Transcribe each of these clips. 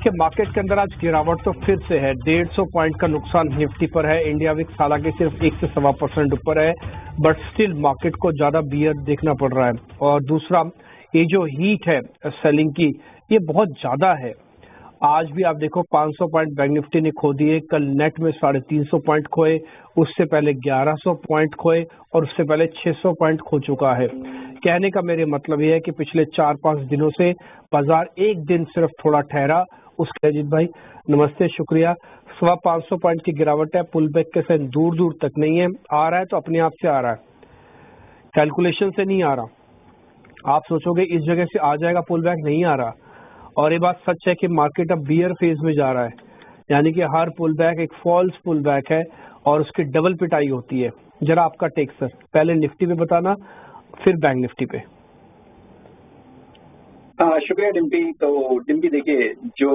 देखिए मार्केट के अंदर आज गिरावट तो फिर से है। 150 पॉइंट का नुकसान निफ्टी पर है। इंडिया विक्स हालांकि सिर्फ 1 से 1.25% ऊपर है, बट स्टिल मार्केट को ज्यादा बियर देखना पड़ रहा है। और दूसरा, ये जो हीट है सेलिंग की, ये बहुत ज्यादा है। आज भी आप देखो 500 पॉइंट बैंक निफ्टी ने खो दिए, कल नेट में 350 पॉइंट खोए, उससे पहले 1100 पॉइंट खोए और उससे पहले 600 पॉइंट खो चुका है। कहने का मेरे मतलब ये है कि पिछले 4-5 दिनों से बाजार एक दिन सिर्फ थोड़ा ठहरा। उसके अजीत भाई नमस्ते, शुक्रिया। 550 पॉइंट की गिरावट है, पुल बैक के साथ दूर दूर तक नहीं है। आ रहा है तो अपने आप से आ रहा है, कैलकुलेशन से नहीं आ रहा। आप सोचोगे इस जगह से आ जाएगा पुल बैक, नहीं आ रहा। और ये बात सच है कि मार्केट अब बियर फेज में जा रहा है, यानी कि हर पुल बैक एक फॉल्स पुल बैक है और उसकी डबल पिटाई होती है। जरा आपका टेक सर, पहले निफ्टी पे बताना, फिर बैंक निफ्टी पे। शुक्रिया डिम्पी। तो डिम्पी देखिए, जो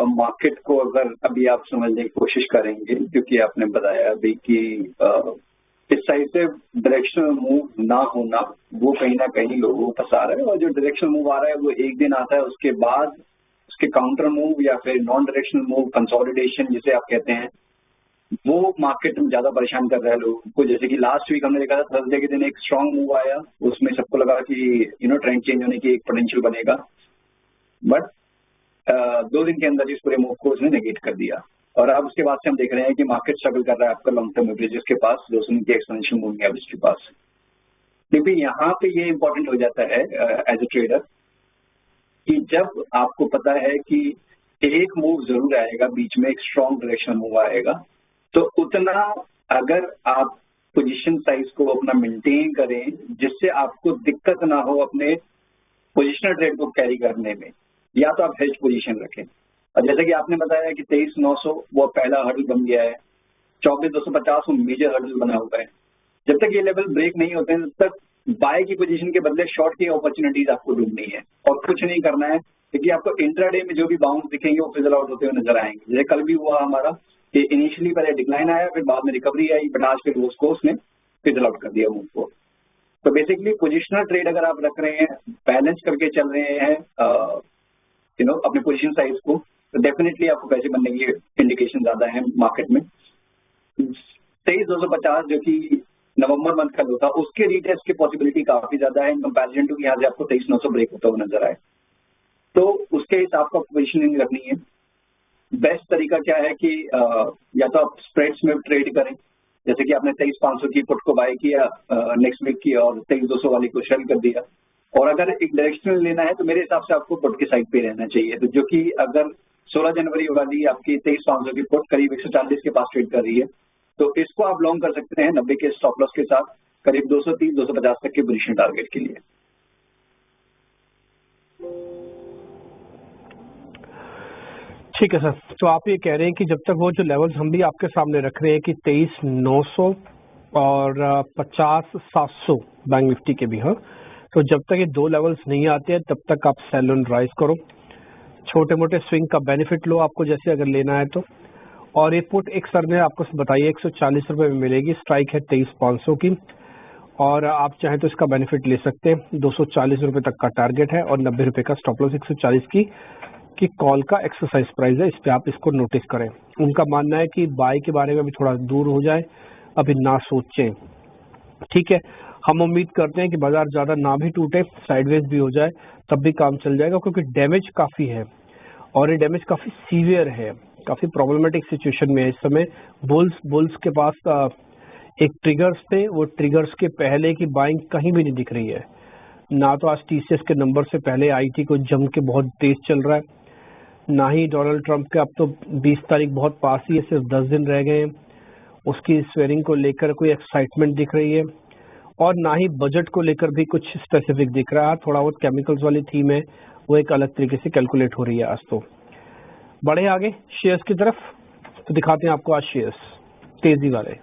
मार्केट को अगर अभी आप समझने की कोशिश करेंगे, क्योंकि आपने बताया अभी कि डिसाइसिव डायरेक्शनल मूव ना होना वो कहीं ना कहीं लोगों को फंसा रहा है, और जो डायरेक्शनल मूव आ रहा है वो एक दिन आता है, उसके बाद उसके काउंटर मूव या फिर नॉन डायरेक्शनल मूव, कंसोलिडेशन जिसे आप कहते हैं, वो मार्केट में ज्यादा परेशान कर रहा है लोगों को। जैसे कि लास्ट वीक हमने देखा था, थर्सडे के दिन एक स्ट्रांग मूव आया, उसमें सबको लगा कि ट्रेंड चेंज होने की एक पोटेंशियल बनेगा, बट 2 दिन के अंदर इस पूरे मूव को उसने नेगेट कर दिया। और अब उसके बाद से हम देख रहे हैं कि मार्केट स्ट्रगल कर रहा है आपका लॉन्ग टर्म एवरेजेस के पास, 200 दिन के एक्सपेंशन मूविंग एवरेज के पास। क्योंकि यहाँ पे ये इंपॉर्टेंट हो जाता है एज ए ट्रेडर कि जब आपको पता है कि एक मूव जरूर आएगा, बीच में एक स्ट्रॉन्ग डायरेक्शनल मूव आएगा, तो उतना अगर आप पोजीशन साइज को अपना मेंटेन करें जिससे आपको दिक्कत ना हो अपने पोजिशनल ट्रेड को कैरी करने में, या तो आप हेज पोजीशन रखें। और जैसे कि आपने बताया कि 23,900 वो पहला हर्डल बन गया है, 24,250 वो मेजर हर्डल बना हुआ है। जब तक ये लेवल ब्रेक नहीं होते हैं तब तक बाय की पोजीशन के बदले शॉर्ट की अपॉर्चुनिटीज आपको ढूंढनी है और कुछ नहीं करना है, क्योंकि आपको इंट्राडे में जो भी बाउंस दिखेंगे वो फिजल आउट होते हुए नजर आएंगे। जैसे कल भी हुआ हमारा कि इनिशियली पहले डिक्लाइन आया, फिर बाद में रिकवरी आई, बट आज फिर उसको उसने फिजल आउट कर दिया मूव को। तो बेसिकली पोजिशनल ट्रेड अगर आप रख रहे हैं, बैलेंस करके चल रहे हैं अपने पोजीशन साइज को, तो डेफिनेटली आपको पैसे बनने की इंडिकेशन ज्यादा है मार्केट में। 23,250 जो कि नवंबर मंथ का लो था, उसके रीटेस्ट की पॉसिबिलिटी काफी ज्यादा है इन कंपैरिजन टू कि यहाँ से आपको 23,900 ब्रेक होता हुआ नजर आए, तो उसके हिसाब का पोजिशनिंग रखनी है। बेस्ट तरीका क्या है कि या तो आप स्प्रेड्स में ट्रेड करें, जैसे कि आपने 23,500 की पुट को बाय किया नेक्स्ट वीक की और 23,200 वाली को सेल कर दिया। और अगर एक डायरेक्शनल लेना है तो मेरे हिसाब से आपको पुट की साइड पे रहना चाहिए। तो जो कि अगर 16 जनवरी वाली आपकी 23,500 की पुट करीब 140 के पास ट्रेड कर रही है, तो इसको आप लॉन्ग कर सकते हैं 90 के स्टॉप लॉस के साथ, करीब 230-250 तक के पोजीशन टारगेट के लिए। ठीक है सर, तो आप ये कह रहे हैं कि जब तक वो जो लेवल्स हम भी आपके सामने रख रहे हैं कि 23,900 और 50,700 बैंक निफ्टी के भी, हाँ, तो जब तक ये 2 लेवल्स नहीं आते हैं तब तक आप सेल ऑन राइज करो, छोटे मोटे स्विंग का बेनिफिट लो आपको जैसे अगर लेना है तो। और ये पुट एक सर ने आपको बताइए 140 रुपए में मिलेगी, स्ट्राइक है 23,500 की, और आप चाहें तो इसका बेनिफिट ले सकते हैं। 240 रुपए तक का टारगेट है और 90 रुपए का स्टॉप लॉस 140 की कॉल का एक्सरसाइज प्राइस है, इस पे आप इसको नोटिस करें। उनका मानना है कि बाय के बारे में भी थोड़ा दूर हो जाए, अभी ना सोचें। ठीक है, हम उम्मीद करते हैं कि बाजार ज्यादा ना भी टूटे, साइडवेज भी हो जाए, तब भी काम चल जाएगा, क्योंकि डैमेज काफी है और ये डैमेज काफी सीवियर है, काफी प्रॉब्लमेटिक सिचुएशन में है इस समय। बुल्स के पास एक ट्रिगर्स थे, वो ट्रिगर्स के पहले की बाइंग कहीं भी नहीं दिख रही है। ना तो आज टीसीएस के नंबर से पहले आईटी को जम के बहुत तेज चल रहा है, ना ही डोनाल्ड ट्रंप के अब तो 20 तारीख बहुत पास ही है, सिर्फ 10 दिन रह गए हैं, उसकी स्वेरिंग को लेकर कोई एक्साइटमेंट दिख रही है, और ना ही बजट को लेकर भी कुछ स्पेसिफिक दिख रहा है। थोड़ा बहुत केमिकल्स वाली थीम है, वो एक अलग तरीके से कैलकुलेट हो रही है आज। तो बढ़े आगे शेयर्स की तरफ, तो दिखाते हैं आपको आज शेयर्स तेजी वाले।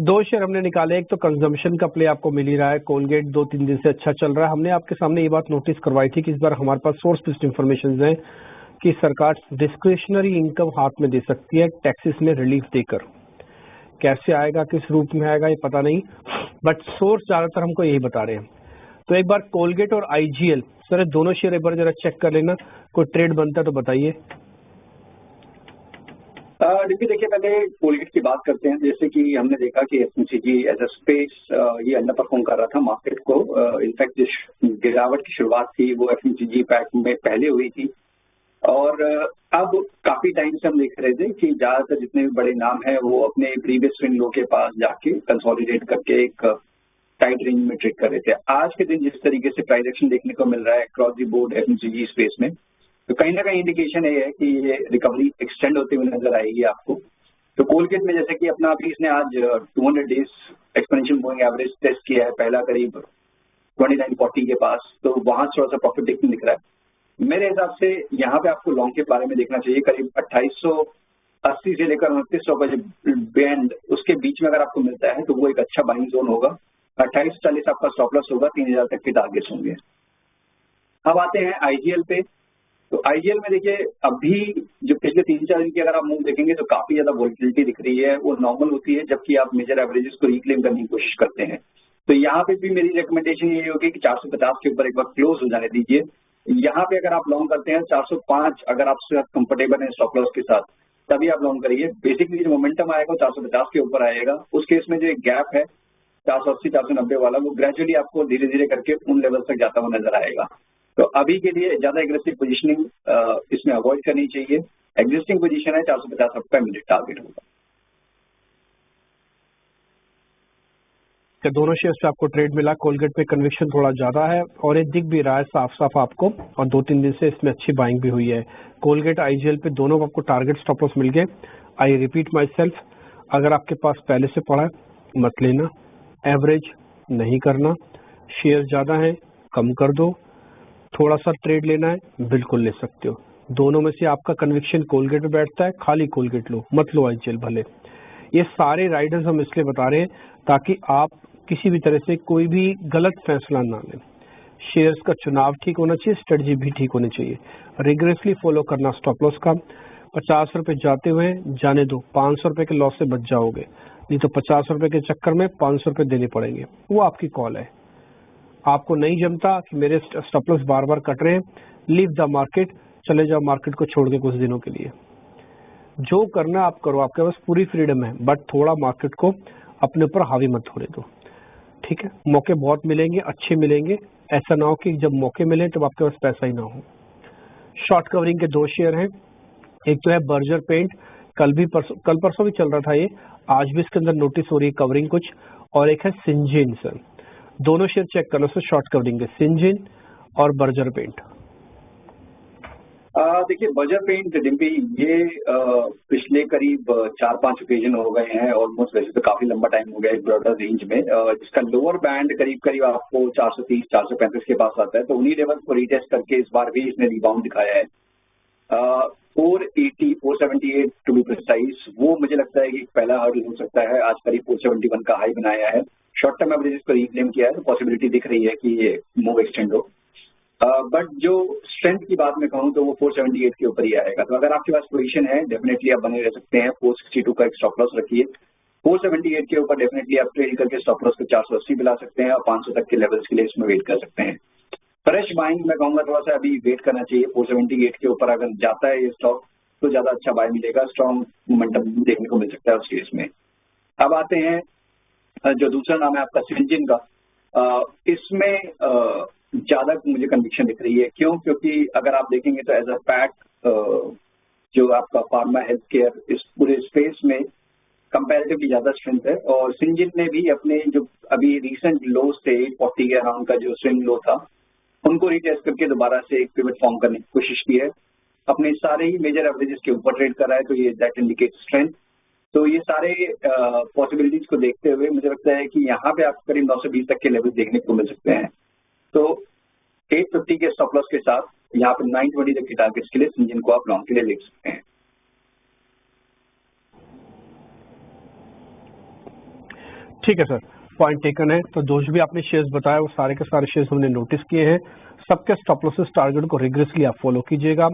दो शेयर हमने निकाले, एक तो कंजम्पशन का प्ले आपको मिल ही रहा है, कोलगेट 2-3 दिन से अच्छा चल रहा है। हमने आपके सामने ये बात नोटिस करवाई थी कि इस बार हमारे पास सोर्स बेस्ड इंफॉर्मेशन है कि सरकार डिस्क्रिशनरी इनकम हाथ में दे सकती है टैक्सेस में रिलीफ देकर। कैसे आएगा, किस रूप में आएगा, ये पता नहीं, बट सोर्स ज्यादातर हमको यही बता रहे हैं। तो एक बार कोलगेट और आईजीएल सर दोनों शेयर एक बार जरा चेक कर लेना, कोई ट्रेड बनता है तो बताइए। देखिए पहले कोलगेट की बात करते हैं। जैसे कि हमने देखा कि एफएमसीजी एज अ स्पेस ये अंडर परफॉर्म कर रहा था मार्केट को। इनफैक्ट जिस गिरावट की शुरुआत थी वो एफएमसीजी पैक में पहले हुई थी, और अब काफी टाइम से हम देख रहे थे कि ज्यादातर जितने भी बड़े नाम हैं वो अपने प्रीवियस स्विंग लो के पास जाके कंसोलिडेट करके एक टाइट रेंज में ट्रेड कर रहे थे। आज के दिन जिस तरीके से प्राइस एक्शन देखने को मिल रहा है across the board FMCG space में, तो कहीं ना कहीं इंडिकेशन ये है कि ये रिकवरी एक्सटेंड होती हुई नजर आएगी आपको। तो कोलगेट में जैसे कि अपना अभी इसने आज 200 days exponential moving average test किया है, पहला करीब 2940 के पास, तो वहां थोड़ा सा प्रॉफिट टेकिंग दिख रहा है। मेरे हिसाब से यहाँ पे आपको लॉन्ग के बारे में देखना चाहिए। करीब 2880 से लेकर 2900 का जो बैंड उसके बीच में अगर आपको मिलता है तो वो एक अच्छा बाइंग जोन होगा। 2840 आपका स्टॉप लॉस होगा, 3000 तक के टारगेट्स होंगे। अब आते हैं आईजीएल पे। तो आईजीएल में देखिए अभी जो पिछले 3-4 दिन की अगर आप मूव देखेंगे तो काफी ज्यादा वोलेटिलिटी दिख रही है। वो नॉर्मल होती है जबकि आप मेजर एवरेजेस को रिक्लेम करने की कोशिश करते हैं। तो यहाँ पे भी मेरी रिकमेंडेशन ये होगी कि 450 के ऊपर एक बार क्लोज हो जाने दीजिए। यहाँ पे अगर आप लॉन्ग करते हैं 405 अगर आप कंफर्टेबल हैं स्टॉप लॉस के साथ तभी आप लॉन्ग करिए। बेसिकली जो मोमेंटम आएगा 450 के ऊपर आएगा। उस केस में जो एक गैप है 480-490 वाला वो ग्रेजुअली आपको धीरे धीरे करके उन लेवल तक जाता हुआ नजर आएगा। तो अभी के लिए ज्यादा एग्रेसिव पोजीशनिंग इसमें अवॉइड करनी चाहिए। एग्जिस्टिंग पोजीशन है 450 आपका इमीडिएट टारगेट होगा। दोनों शेयर्स पे आपको ट्रेड मिला। कोलगेट पे कन्विक्शन थोड़ा ज्यादा है और ये दिख भी रहा है साफ साफ आपको, और 2-3 दिन से इसमें अच्छी बाइंग भी हुई है। कोलगेट आईजीएल पे दोनों को आपको टारगेट स्टॉप लॉस मिल गए। आई रिपीट माई सेल्फ, अगर आपके पास पहले से पड़ा है मत लेना, एवरेज नहीं करना, शेयर ज्यादा है कम कर दो, थोड़ा सा ट्रेड लेना है बिल्कुल ले सकते हो। दोनों में से आपका कन्विक्शन कोलगेट पे बैठता है, खाली कोलगेट लो, मत लो आईजीएल भले। ये सारे राइडर्स हम इसलिए बता रहे हैं ताकि आप किसी भी तरह से कोई भी गलत फैसला ना लें। शेयर्स का चुनाव ठीक होना चाहिए, स्ट्रेटजी भी ठीक होनी चाहिए। रिग्रेसली फॉलो करना स्टॉप लॉस का। 50 रुपए जाते हुए जाने दो, 500 रुपए के लॉस से बच जाओगे, नहीं तो 50 रुपए के चक्कर में 500 रुपए देने पड़ेंगे। वो आपकी कॉल है। आपको नहीं जमता कि मेरे स्टॉप लॉस बार बार कट रहे हैं, लीव द मार्केट, चले जाओ मार्केट को छोड़ के कुछ दिनों के लिए। जो करना आप करो, आपके पास पूरी फ्रीडम है, बट थोड़ा मार्केट को अपने ऊपर हावी मत होने दो, ठीक है। मौके बहुत मिलेंगे, अच्छे मिलेंगे, ऐसा ना हो कि जब मौके मिले तब आपके पास पैसा ही ना हो। शॉर्ट कवरिंग के 2 शेयर हैं। एक तो है बर्जर पेंट, कल परसों भी चल रहा था ये, आज भी इसके अंदर नोटिस हो रही है कवरिंग कुछ, और एक है सिंजिन सर। दोनों शेयर चेक करना सर, शॉर्ट कवरिंग है सिंजिन और बर्जर पेंट। देखिए बर्जर पेंट डिम्पी ये पिछले करीब 4-5 ओकेजन हो गए हैं ऑलमोस्ट, वैसे तो काफी लंबा टाइम हो गया एक ब्रॉडर रेंज में, जिसका लोअर बैंड करीब आपको 430-435 के पास आता है। तो उन्हीं लेवल को रीटेस्ट करके इस बार भी इसने रिबाउंड दिखाया है। 478 टू बी प्रिसाइज, वो मुझे लगता है कि पहला हर्डल हो सकता है। आज करीब 471 का हाई बनाया है, शॉर्ट टर्म एवरेज को रिक्लेम किया है, तो पॉसिबिलिटी दिख रही है कि ये मूव एक्सटेंड हो। बट जो स्ट्रेंथ की बात मैं कहूँ तो वो 478 के ऊपर ही आएगा। तो अगर आपके पास पोजीशन है डेफिनेटली आप बने रह सकते हैं। 462 का एक स्टॉप लॉस रखिए, 478 के ऊपर डेफिनेटली आप ट्रेड करके स्टॉप लॉस को 480 भी ला सकते हैं और 500 तक के लेवल्स के लिए इसमें वेट कर सकते हैं। फ्रेश बाइंग मैं कहूँगा थोड़ा सा अभी वेट करना चाहिए। 478 के ऊपर अगर जाता है ये स्टॉक तो ज्यादा अच्छा बाय मिलेगा, स्ट्रॉन्ग मोमेंटम देखने को मिल सकता है उस केस में। अब आते हैं जो दूसरा नाम है आपका सिंजिन का। इसमें ज्यादा मुझे कन्विक्शन दिख रही है। क्यों? क्योंकि अगर आप देखेंगे तो एज अ पैक जो आपका फार्मा हेल्थ केयर इस पूरे स्पेस में कंपैरेटिवली ज्यादा स्ट्रेंथ है। और सिंजिन ने भी अपने जो अभी रिसेंट लोज थे 40 के अराउंड का जो स्विंग लो था उनको रिटेस्ट करके दोबारा से एक पिवट फॉर्म करने की कोशिश की है। अपने सारे ही मेजर एवरेजेस के ऊपर ट्रेड कर रहा है, तो ये दैट इंडिकेट स्ट्रेंथ। तो ये सारे पॉसिबिलिटीज को देखते हुए मुझे लगता है कि यहाँ पे आपको करीब 920 तक के लेवल देखने को मिल सकते हैं। तो 850 के स्टॉप लॉस के साथ यहाँ पे 920 तक के टारगेट्स के लिए सिंजिन को आप लॉन्ग के लिए ले सकते हैं। ठीक है सर, पॉइंट टेकन है। तो दोस्त भी आपने शेयर्स बताया वो सारे के सारे शेयर्स हमने नोटिस किए हैं। सबके स्टॉप लॉसेस टारगेट को रिग्रेसली आप फॉलो कीजिएगा।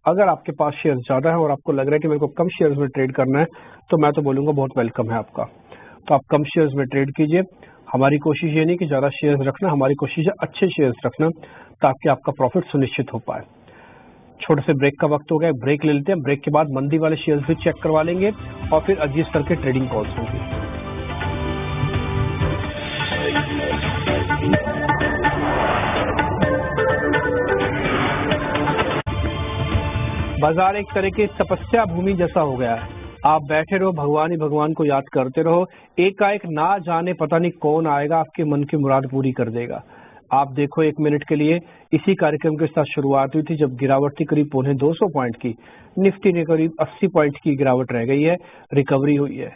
अगर आपके पास शेयर ज्यादा है और आपको लग रहा है कि मेरे को कम शेयर्स में ट्रेड करना है तो मैं तो बोलूंगा बहुत वेलकम है आपका। तो आप कम शेयर्स में ट्रेड कीजिए, हमारी कोशिश ये नहीं कि ज़्यादा शेयर्स रखना, हमारी कोशिश है अच्छे शेयर्स रखना ताकि आपका प्रॉफिट सुनिश्चित हो पाए। छोटे से ब्रेक का वक्त हो गया, ब्रेक ले लेते हैं। ब्रेक के बाद मंदी वाले शेयर्स भी चेक करवा लेंगे और फिर अजीज सर के ट्रेडिंग कॉल्स होंगे। बाजार एक तरह की तपस्या भूमि जैसा हो गया है। आप बैठे रहो, भगवान ही भगवान को याद करते रहो, एकाएक ना जाने पता नहीं कौन आएगा आपके मन की मुराद पूरी कर देगा। आप देखो 1 मिनट के लिए, इसी कार्यक्रम के साथ शुरुआत हुई थी जब गिरावट थी करीब 250 पॉइंट की। निफ्टी ने करीब 80 पॉइंट की गिरावट रह गई है, रिकवरी हुई है।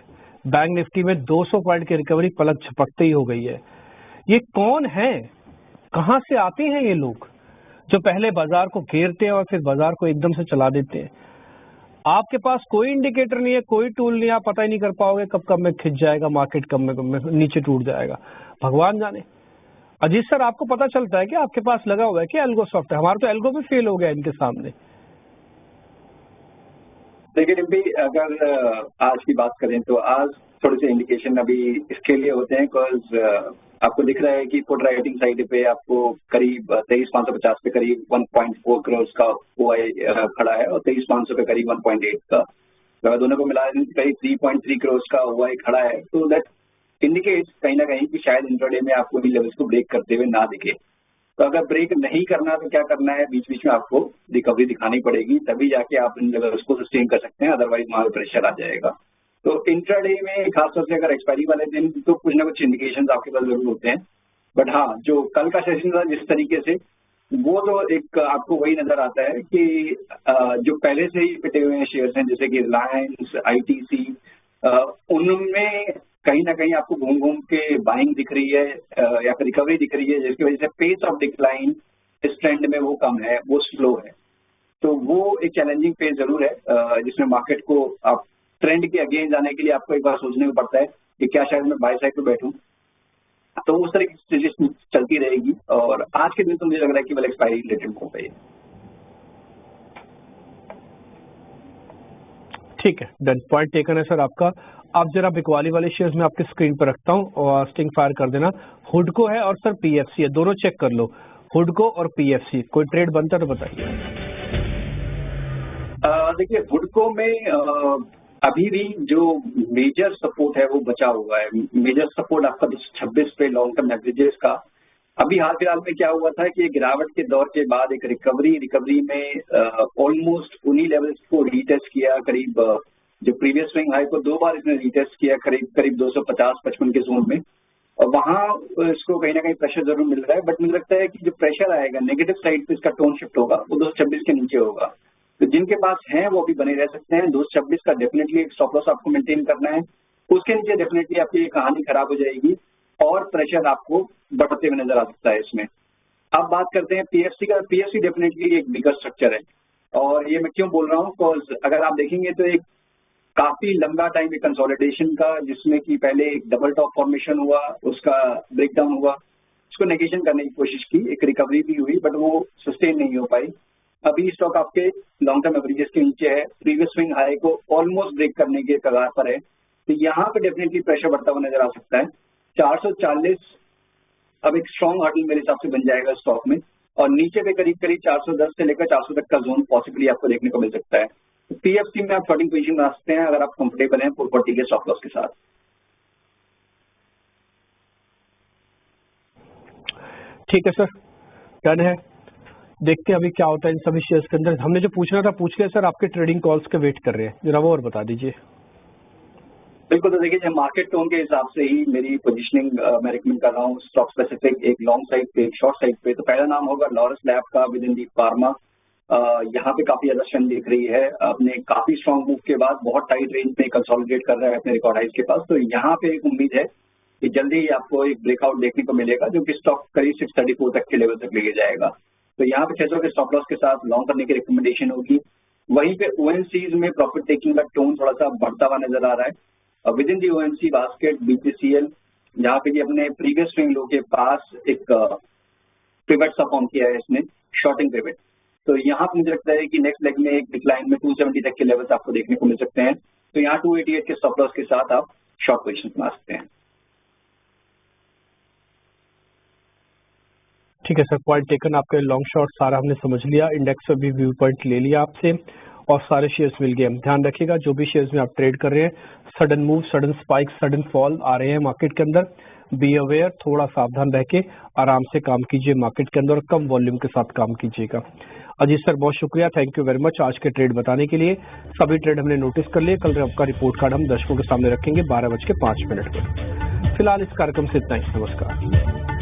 बैंक निफ्टी में 200 पॉइंट की रिकवरी पलक झपकते ही हो गई है। ये कौन है, कहां से आते हैं ये लोग जो पहले बाजार को घेरते हैं और फिर बाजार को एकदम से चला देते हैं? आपके पास कोई इंडिकेटर नहीं है, कोई टूल नहीं है, आप पता ही नहीं कर पाओगे कब में खिंच जाएगा मार्केट, कब में नीचे टूट जाएगा, भगवान जाने। अजीत सर, आपको पता चलता है कि आपके पास लगा हुआ है कि एल्गो सॉफ्ट है? हमारा तो एल्गो भी फेल हो गया इनके सामने। देखिए भी, अगर आज की बात करें तो आज थोड़े से इंडिकेशन अभी इसके लिए होते हैं बिकॉज आपको दिख रहा है कि पुट राइटिंग साइड पे आपको करीब 23,550 पे करीब 1.4 करोड़ का ओआई खड़ा है और 23,500 पे करीब 1.8 का, दोनों को मिला करीब 3.3 करोड़ का ओआई खड़ा है। तो दैट इंडिकेट्स कहीं ना कहीं कि शायद इंट्राडे में आपको इन लेवल्स को ब्रेक करते हुए ना दिखे। तो अगर ब्रेक नहीं करना तो क्या करना है, बीच बीच में आपको रिकवरी दिखानी पड़ेगी, तभी जाके आप इन लेवल्स को सस्टेन कर सकते हैं, अदरवाइज वहां पे प्रेशर आ जाएगा। तो इंट्राडे में खासतौर से अगर एक्सपायरी वाले दिन तो कुछ ना कुछ इंडिकेशन आपके पास जरूर होते हैं। बट हाँ, जो कल का सेशन था जिस तरीके से, वो तो एक आपको वही नजर आता है कि जो पहले से ही पिटे हुए शेयर्स हैं जैसे कि रिलायंस, आईटीसी, उनमें कहीं ना कहीं आपको घूम घूम के बाइंग दिख रही है या फिर रिकवरी दिख रही है, जिसकी वजह से पेस ऑफ डिक्लाइन इस ट्रेंड में वो कम है, वो स्लो है। तो वो एक चैलेंजिंग फेज जरूर है जिसमें मार्केट को आप ट्रेंड के अगेंस्ट जाने के लिए आपको एक बार सोचने को पड़ता है कि क्या शायद मैं बाय साइड पे बैठूं। तो उस तरह की सिचुएशन चलती रहेगी और आज के दिन तो मुझे लग रहा है कि वेल एक्सपायरी रिलेटेड हो गई। ठीक है, डन, पॉइंट टेकन है सर आपका। अब जरा बिकवाली वाले शेयर्स में आपकी स्क्रीन पर रखता हूँ और स्टिंग फायर कर देना। हुडको है और सर पीएफसी है, दोनों चेक कर लो, हुडको और पीएफसी। कोई ट्रेड बनता है तो बताइए। देखिए, हुडको में अभी भी जो मेजर सपोर्ट है वो बचा हुआ है। मेजर सपोर्ट आपका 226 पे लॉन्ग टर्म एवरेजेस का। अभी हाल फिलहाल में क्या हुआ था कि गिरावट के दौर के बाद एक रिकवरी में ऑलमोस्ट उन्हीं लेवल्स को रीटेस्ट किया, करीब जो प्रीवियस स्विंग हाई को 2 बार इसने रीटेस्ट किया करीब 250-55 के जोन में, और वहां इसको कहीं ना कहीं प्रेशर जरूर मिल रहा है। बट मुझे लगता है कि जो प्रेशर आएगा नेगेटिव साइड पे इसका टोन शिफ्ट होगा, वो 226 के नीचे होगा। तो जिनके पास है वो भी बने रह सकते हैं। 226 का डेफिनेटली एक स्टॉप लॉस आपको मेंटेन करना है, उसके नीचे डेफिनेटली आपकी ये कहानी खराब हो जाएगी और प्रेशर आपको बढ़ते हुए नजर आ सकता है इसमें। अब बात करते हैं पीएफसी का। पीएफसी डेफिनेटली एक बिगर स्ट्रक्चर है और ये मैं क्यों बोल रहा हूँ, बिकॉज अगर आप देखेंगे तो एक काफी लंबा टाइम एक कंसोलिडेशन का, जिसमें कि पहले एक डबल टॉप फॉर्मेशन हुआ, उसका ब्रेकडाउन हुआ, उसको नेगेशन करने की कोशिश की, एक रिकवरी भी हुई बट वो सस्टेन नहीं हो पाई। अभी स्टॉक आपके लॉन्ग टर्म एवरेजेस के नीचे है, प्रीवियस स्विंग हाई को ऑलमोस्ट ब्रेक करने के कगार पर है। तो यहाँ पे डेफिनेटली प्रेशर बढ़ता हुआ नजर आ सकता है। 440 अब एक स्ट्रॉन्ग हर्डल मेरे हिसाब से बन जाएगा स्टॉक में, और नीचे पे करीब 410 से लेकर 400 तक का जोन पॉसिबली आपको देखने को मिल सकता है। तो पीएफसी में आप शॉर्टिंग पोजीशन बना सकते हैं अगर आप कंफर्टेबल हैं 440 के स्टॉप लॉस के साथ। ठीक है सर, डन है। देखते हैं अभी क्या होता है इन सभी शेयर्स के अंदर। हमने जो पूछना था पूछ लिया सर, आपके ट्रेडिंग कॉल्स के वेट कर रहे हैं, जरा वो और बता दीजिए। बिल्कुल, तो देखिए मार्केट टोन के हिसाब से ही मेरी पोजीशनिंग मैं रिकमेंड कर रहा हूँ स्टॉक स्पेसिफिक, एक लॉन्ग साइड पे एक शॉर्ट साइड पे। तो पहला नाम होगा लॉरस लैब का विद इन दी फार्मा। यहाँ पे काफी ज्यादा स्ट्रेंथ दिख रही है, अपने काफी स्ट्रॉन्ग मूव के बाद बहुत टाइट रेंज में कंसोलिडेट कर रहा है अपने रिकॉर्ड हाइज के पास। तो यहाँ पे एक उम्मीद है कि जल्दी ही आपको एक ब्रेकआउट देखने को मिलेगा जो कि स्टॉक करीब 634 तक के लेवल तक लेके जाएगा। तो यहाँ पे 600 के स्टॉप लॉस के साथ लॉन्ग करने की रिकमेंडेशन होगी। वहीं पे ओएनसीज में प्रॉफिट टेकिंग का टोन थोड़ा सा बढ़ता हुआ नजर आ रहा है। Within the ONC basket BPCL, जहाँ पे कि अपने प्रीवियस स्विंग लो के पास एक पिवट सा फॉर्म किया है इसने, शॉर्टिंग पिवट। तो यहाँ पे मुझे लगता है कि नेक्स्ट लेग में एक डिक्लाइन में 270 तक के लेवल्स आपको देखने को मिल सकते हैं। तो यहाँ 288 के स्टॉप लॉस के साथ आप शॉर्ट पोजीशन बना सकते हैं। ठीक है सर, पॉइंट टेकन। आपके लॉन्ग शॉर्ट सारा हमने समझ लिया, इंडेक्स पे भी व्यू पॉइंट ले लिया आपसे और सारे शेयर्स मिल गए। ध्यान रखिएगा जो भी शेयर्स में आप ट्रेड कर रहे हैं, sudden move, sudden spike, sudden fall आ रहे हैं मार्केट के अंदर, बी अवेयर, थोड़ा सावधान रह के आराम से काम कीजिए मार्केट के अंदर और कम वॉल्यूम के साथ काम कीजिएगा। अजीत सर बहुत शुक्रिया, थैंक यू वेरी मच आज के ट्रेड बताने के लिए। सभी ट्रेड हमने नोटिस कर लिए। कल आपका रिपोर्ट कार्ड हम दर्शकों के सामने रखेंगे 12:05 पर। फिलहाल इस कार्यक्रम से इतना ही, नमस्कार।